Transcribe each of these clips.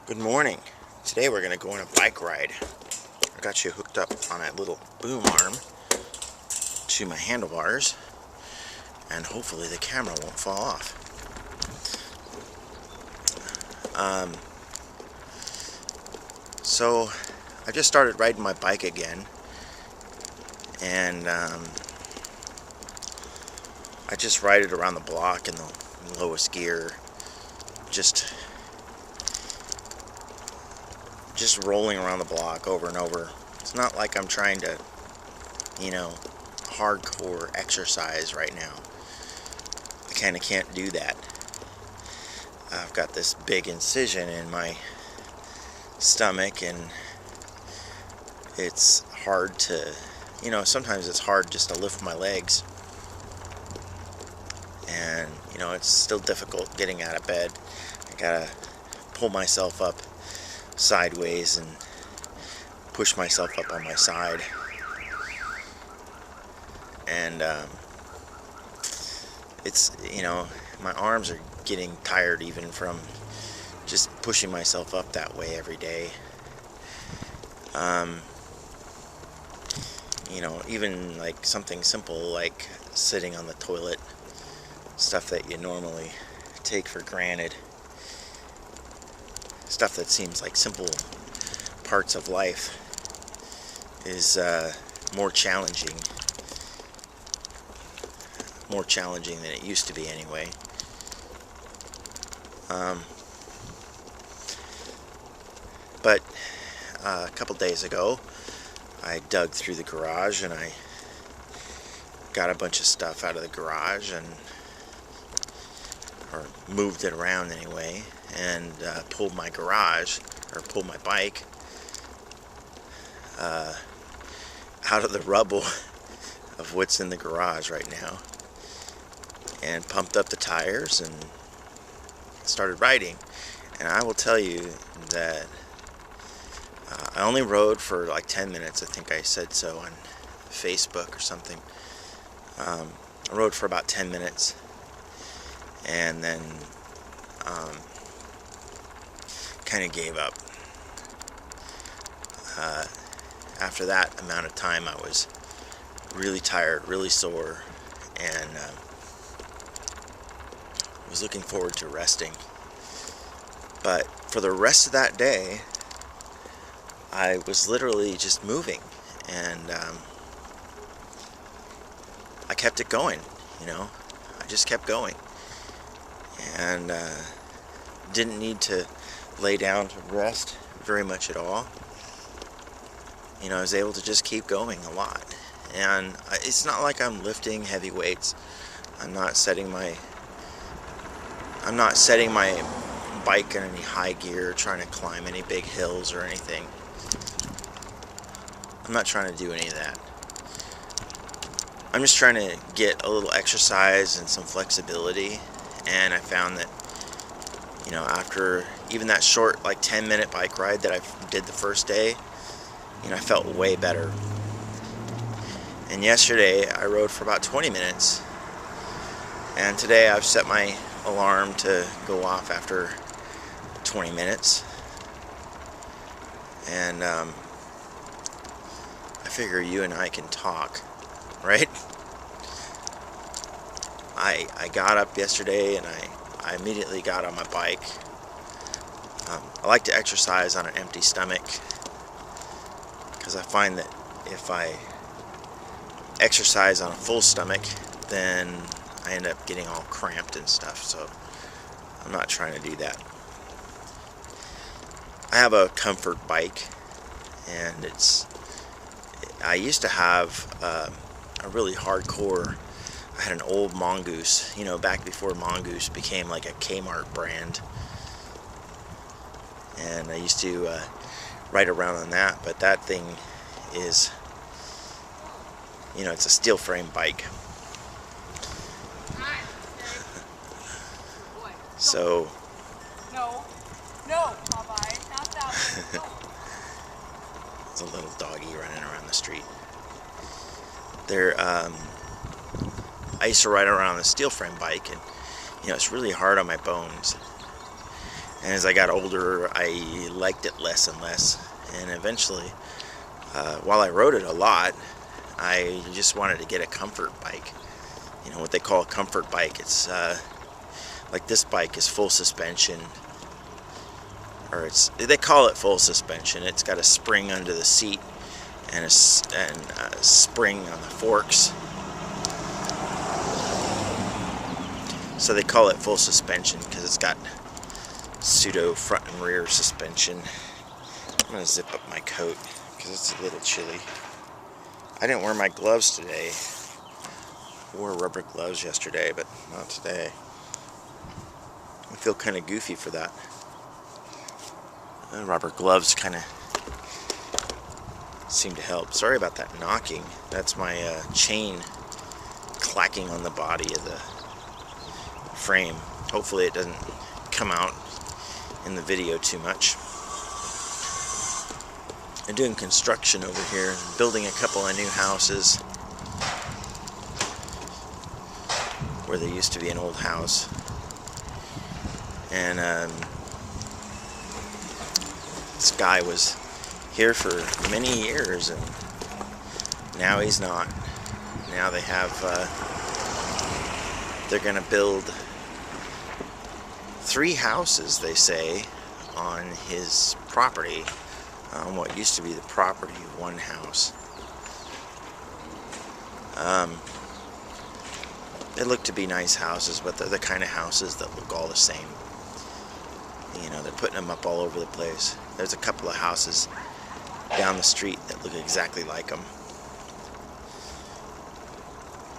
Good morning. Today we're going to go on a bike ride. I got you hooked up on a little boom arm to my handlebars, and hopefully the camera won't fall off. So I just started riding my bike again, and I just ride it around the block in the lowest gear, just rolling around the block over and over. It's not like I'm trying to, hardcore exercise right now. I kind of can't do that. I've got this big incision in my stomach, and it's hard to, sometimes it's hard just to lift my legs. And, it's still difficult getting out of bed. I gotta pull myself up sideways and push myself up on my side, and it's my arms are getting tired even from just pushing myself up that way every day. Even like something simple like sitting on the toilet, stuff that you normally take for granted, stuff that seems like simple parts of life, is more challenging than it used to be anyway. But a couple days ago I dug through the garage and I got a bunch of stuff out of the garage, or moved it around anyway, and pulled my bike out of the rubble of what's in the garage right now, and pumped up the tires and started riding. And I will tell you that I only rode for like 10 minutes. I think I said so on Facebook or something. I rode for about 10 minutes, and then kind of gave up. After that amount of time, I was really tired, really sore, and was looking forward to resting. But for the rest of that day, I was literally just moving, and I kept it going. I just kept going, and didn't need to lay down to rest very much at all. I was able to just keep going a lot. And it's not like I'm lifting heavy weights. I'm not setting my bike in any high gear, trying to climb any big hills or anything. I'm not trying to do any of that. I'm just trying to get a little exercise and some flexibility. And I found that, after even that short, like 10-minute bike ride that I did the first day, I felt way better. And yesterday I rode for about 20 minutes. And today I've set my alarm to go off after 20 minutes. And I figure you and I can talk, right? I got up yesterday and I immediately got on my bike. I like to exercise on an empty stomach, because I find that if I exercise on a full stomach, then I end up getting all cramped and stuff, so I'm not trying to do that. I have a comfort bike, and I used to have a really hardcore, I had an old Mongoose, back before Mongoose became like a Kmart brand, and I used to ride around on that. But that thing is, it's a steel frame bike. So no, Popeye, not that one. there's a little doggy running around the street. I used to ride around on a steel frame bike, and it's really hard on my bones. And as I got older, I liked it less and less. And eventually, while I rode it a lot, I just wanted to get a comfort bike. You know, what they call a comfort bike. It's like this bike is full suspension. Or they call it full suspension. It's got a spring under the seat and a spring on the forks. So they call it full suspension because it's got pseudo front and rear suspension. I'm going to zip up my coat because it's a little chilly. I didn't wear my gloves today. I wore rubber gloves yesterday, but not today. I feel kind of goofy for that. Rubber gloves kind of seem to help. Sorry about that knocking. That's my chain clacking on the body of the frame. Hopefully it doesn't come out in the video too much. I'm doing construction over here, building a couple of new houses where there used to be an old house. And this guy was here for many years, and now he's not. Now they have, they're going to build 3 houses, they say, on his property, on what used to be the property of one house. They look to be nice houses, but they're the kind of houses that look all the same. You know, they're putting them up all over the place. There's a couple of houses down the street that look exactly like them.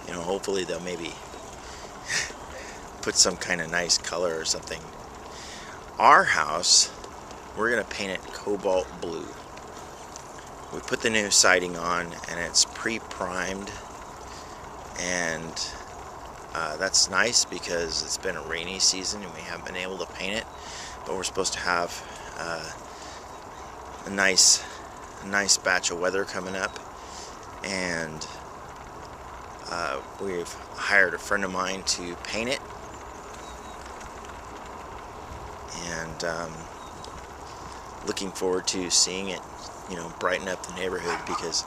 You know, hopefully they'll maybe put some kind of nice color or something. Our house, we're going to paint it cobalt blue. We put the new siding on, and it's pre-primed, and that's nice because it's been a rainy season and we haven't been able to paint it, but we're supposed to have a nice batch of weather coming up, and we've hired a friend of mine to paint it, and looking forward to seeing it, you know, brighten up the neighborhood, because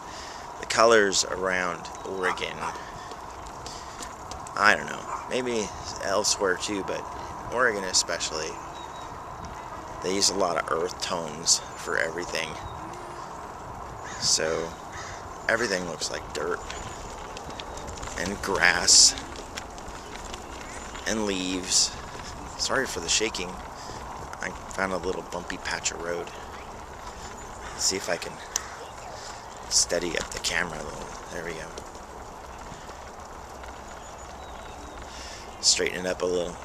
the colors around Oregon, I don't know, maybe elsewhere too, but Oregon especially, they use a lot of earth tones for everything. So everything looks like dirt and grass and leaves. Sorry for the shaking. I found a little bumpy patch of road. Let's see if I can steady up the camera a little. There we go. Straighten it up a little.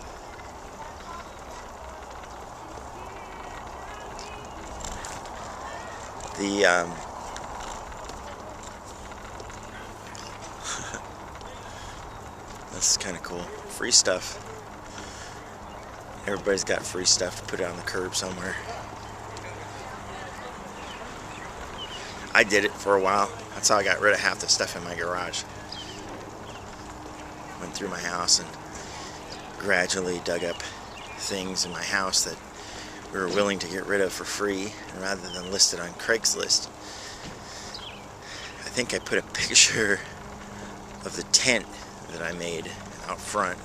This is kind of cool. Free stuff. Everybody's got free stuff to put it on the curb somewhere. I did it for a while. That's how I got rid of half the stuff in my garage. Went through my house and gradually dug up things in my house that we were willing to get rid of for free, rather than list it on Craigslist. I think I put a picture of the tent that I made out front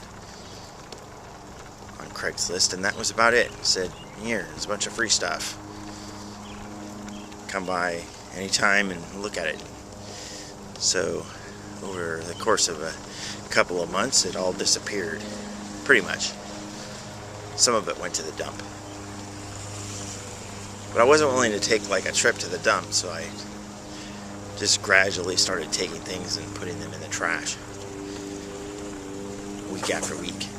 on Craigslist, and that was about it. It said, here, there's a bunch of free stuff. Come by anytime and look at it. So over the course of a couple of months, it all disappeared, pretty much. Some of it went to the dump. But I wasn't willing to take like a trip to the dump, so I just gradually started taking things and putting them in the trash, week after week.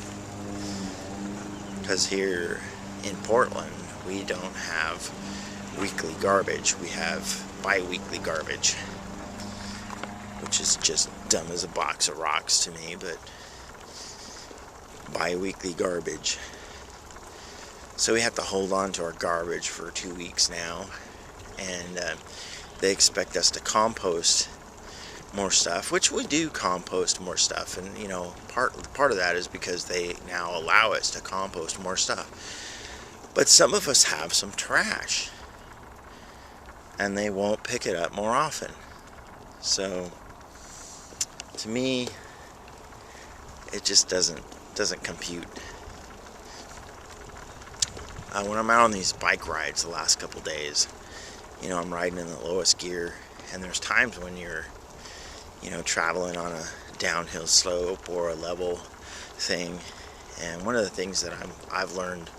Because here in Portland, we don't have weekly garbage. We have bi-weekly garbage, which is just dumb as a box of rocks to me, but bi-weekly garbage. So we have to hold on to our garbage for 2 weeks now, and they expect us to compost more stuff, which we do compost more stuff, and you know, part of that is because they now allow us to compost more stuff. But some of us have some trash, and they won't pick it up more often. So to me, it just doesn't compute. When I'm out on these bike rides the last couple days, you know, I'm riding in the lowest gear, and there's times when you're, you know, traveling on a downhill slope or a level thing. And one of the things that I've learned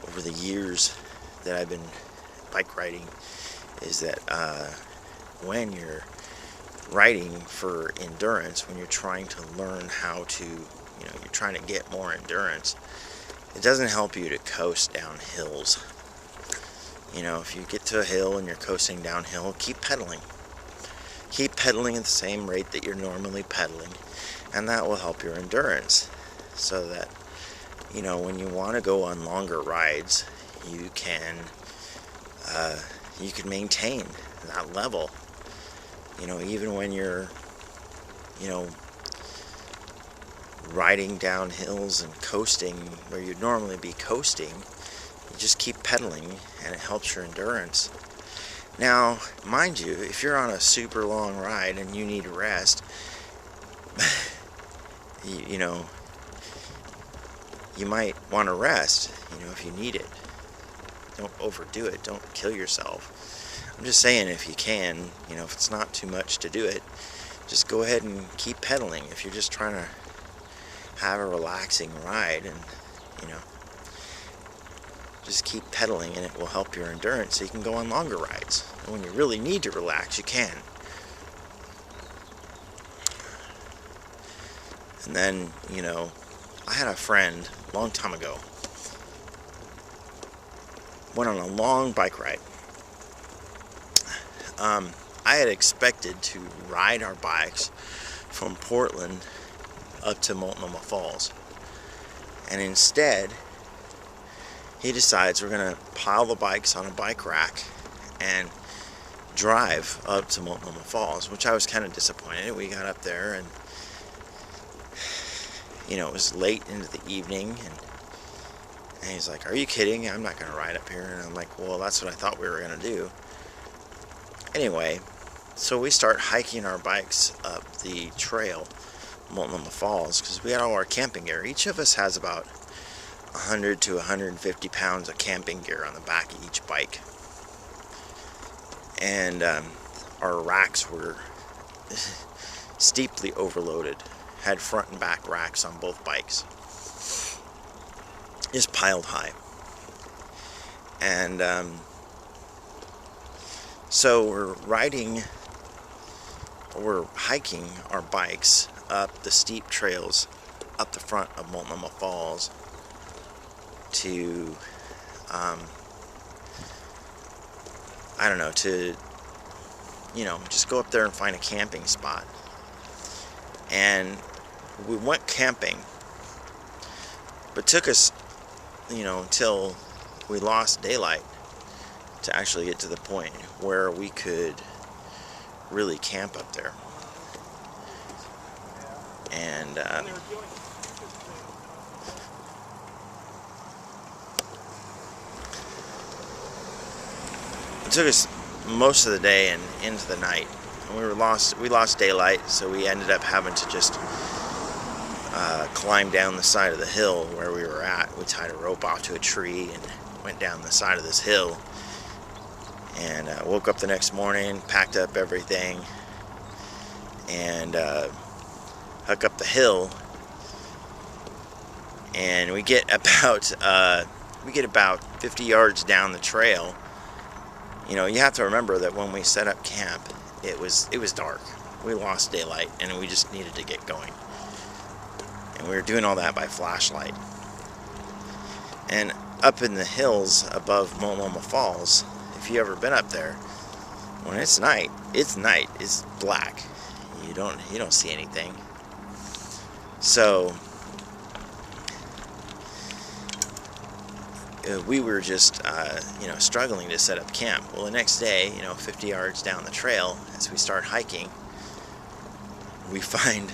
over the years that I've been bike riding is that when you're riding for endurance, when you're trying to learn how to, you know, you're trying to get more endurance, it doesn't help you to coast down hills. You know, if you get to a hill and you're coasting downhill, keep pedaling. Keep pedaling at the same rate that you're normally pedaling, and that will help your endurance, so that, you know, when you want to go on longer rides, you can maintain that level. You know, even when you're, you know, riding down hills and coasting where you'd normally be coasting, you just keep pedaling, and it helps your endurance. Now, mind you, if you're on a super long ride and you need rest, you know, you might want to rest, you know, if you need it. Don't overdo it. Don't kill yourself. I'm just saying, if you can, you know, if it's not too much to do it, just go ahead and keep pedaling. If you're just trying to have a relaxing ride, and, you know, just keep pedaling, and it will help your endurance so you can go on longer rides. And when you really need to relax, you can. And then, you know, I had a friend a long time ago, went on a long bike ride. I had expected to ride our bikes from Portland up to Multnomah Falls, and instead he decides we're going to pile the bikes on a bike rack and drive up to Multnomah Falls, which I was kind of disappointed. We got up there, and, you know, it was late into the evening, and he's like, "Are you kidding? I'm not going to ride up here." And I'm like, "Well, that's what I thought we were going to do." Anyway, so we start hiking our bikes up the trail, Multnomah Falls, because we got all our camping gear. Each of us has about 100 to 150 pounds of camping gear on the back of each bike. And our racks were steeply overloaded. Had front and back racks on both bikes. Just piled high. And so we're hiking our bikes up the steep trails up the front of Multnomah Falls to I don't know, to, you know, just go up there and find a camping spot. And we went camping, but took us, you know, until we lost daylight to actually get to the point where we could really camp up there. And it took us most of the day and into the night. And we lost daylight, so we ended up having to just climb down the side of the hill where we were at. We tied a rope off to a tree and went down the side of this hill. And woke up the next morning, packed up everything, and hike up the hill. And we get about 50 yards down the trail. You know, you have to remember that when we set up camp, it was dark. We lost daylight, and we just needed to get going. And we were doing all that by flashlight. And up in the hills above Multnomah Falls, if you ever been up there, when it's night, it's black. You don't see anything. So we were just you know, struggling to set up camp. Well, the next day, you know, 50 yards down the trail, as we start hiking, we find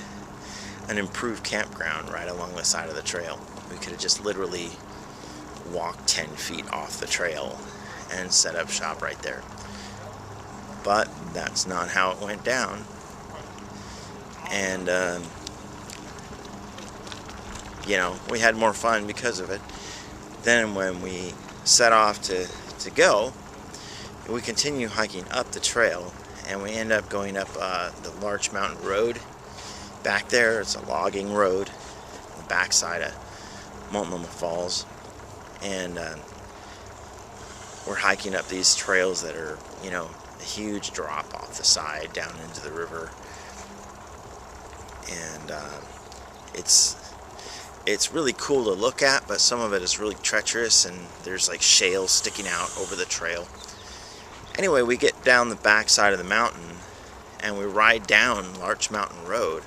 an improved campground right along the side of the trail. We could have just literally walk 10 feet off the trail and set up shop right there. But that's not how it went down. And, you know, we had more fun because of it. Then when we set off to go, we continue hiking up the trail, and we end up going up the Larch Mountain Road. Back there, it's a logging road, the backside of Multnomah Falls. And we're hiking up these trails that are, you know, a huge drop off the side down into the river. And it's really cool to look at, but some of it is really treacherous, and there's like shale sticking out over the trail. Anyway, we get down the back side of the mountain, and we ride down Larch Mountain Road.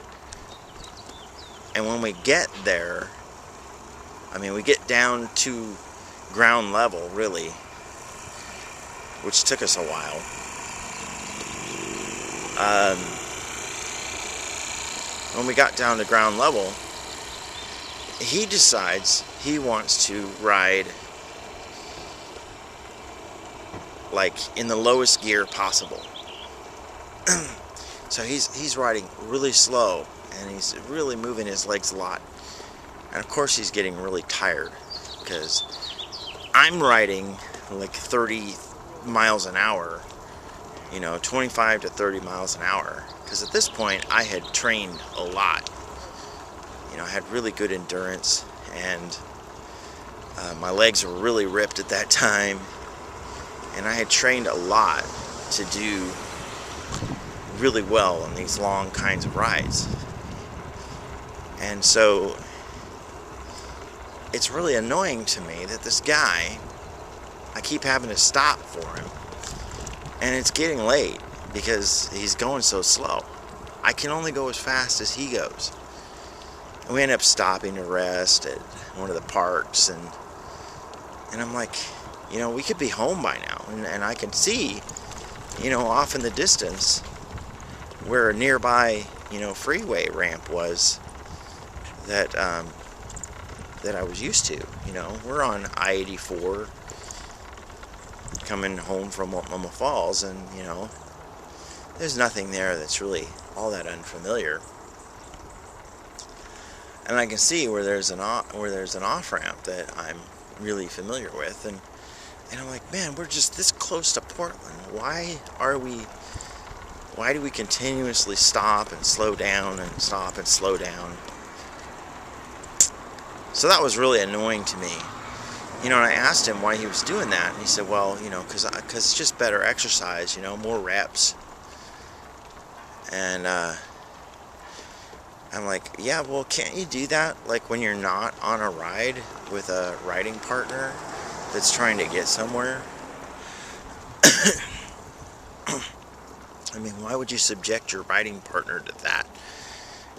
And when we get there, I mean, we get down to ground level, really, which took us a while. When we got down to ground level, he decides he wants to ride like in the lowest gear possible. So he's riding really slow, and he's really moving his legs a lot. And of course he's getting really tired, because I'm riding like 30 miles an hour, you know, 25 to 30 miles an hour. Because at this point I had trained a lot. You know, I had really good endurance, and my legs were really ripped at that time. And I had trained a lot to do really well on these long kinds of rides. And so it's really annoying to me that this guy, I keep having to stop for him, and it's getting late because he's going so slow. I can only go as fast as he goes. And we end up stopping to rest at one of the parks, and I'm like, you know, we could be home by now. And I can see, you know, off in the distance where a nearby, you know, freeway ramp was that that I was used to. You know, we're on I-84 coming home from Multnomah Falls, and, you know, there's nothing there that's really all that unfamiliar. And I can see where there's an off-ramp that I'm really familiar with, and I'm like, man, we're just this close to Portland. Why do we continuously stop and slow down and stop and slow down? So that was really annoying to me. You know, and I asked him why he was doing that, and he said, well, you know, because it's just better exercise, you know, more reps. And I'm like, yeah, well, can't you do that like when you're not on a ride with a riding partner that's trying to get somewhere? I mean, why would you subject your riding partner to that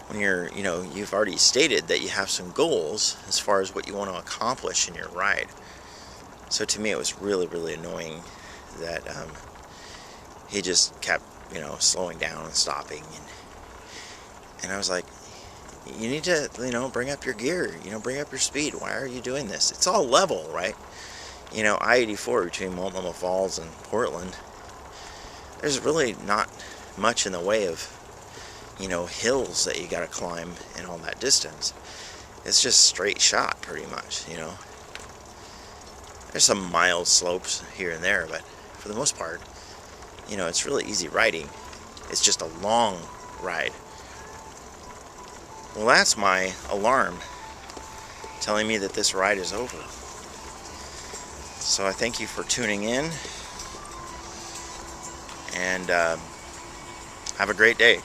when you're, you know, you've already stated that you have some goals as far as what you want to accomplish in your ride? So to me, it was really, really annoying that he just kept, you know, slowing down and stopping, and I was like, you need to, you know, bring up your gear, you know, bring up your speed. Why are you doing this? It's all level, right? You know, I-84 between Multnomah Falls and Portland, there's really not much in the way of, you know, hills that you gotta climb and all that distance. It's just straight shot, pretty much, you know. There's some mild slopes here and there, but for the most part, you know, it's really easy riding. It's just a long ride. Well, that's my alarm telling me that this ride is over. So I thank you for tuning in, and have a great day.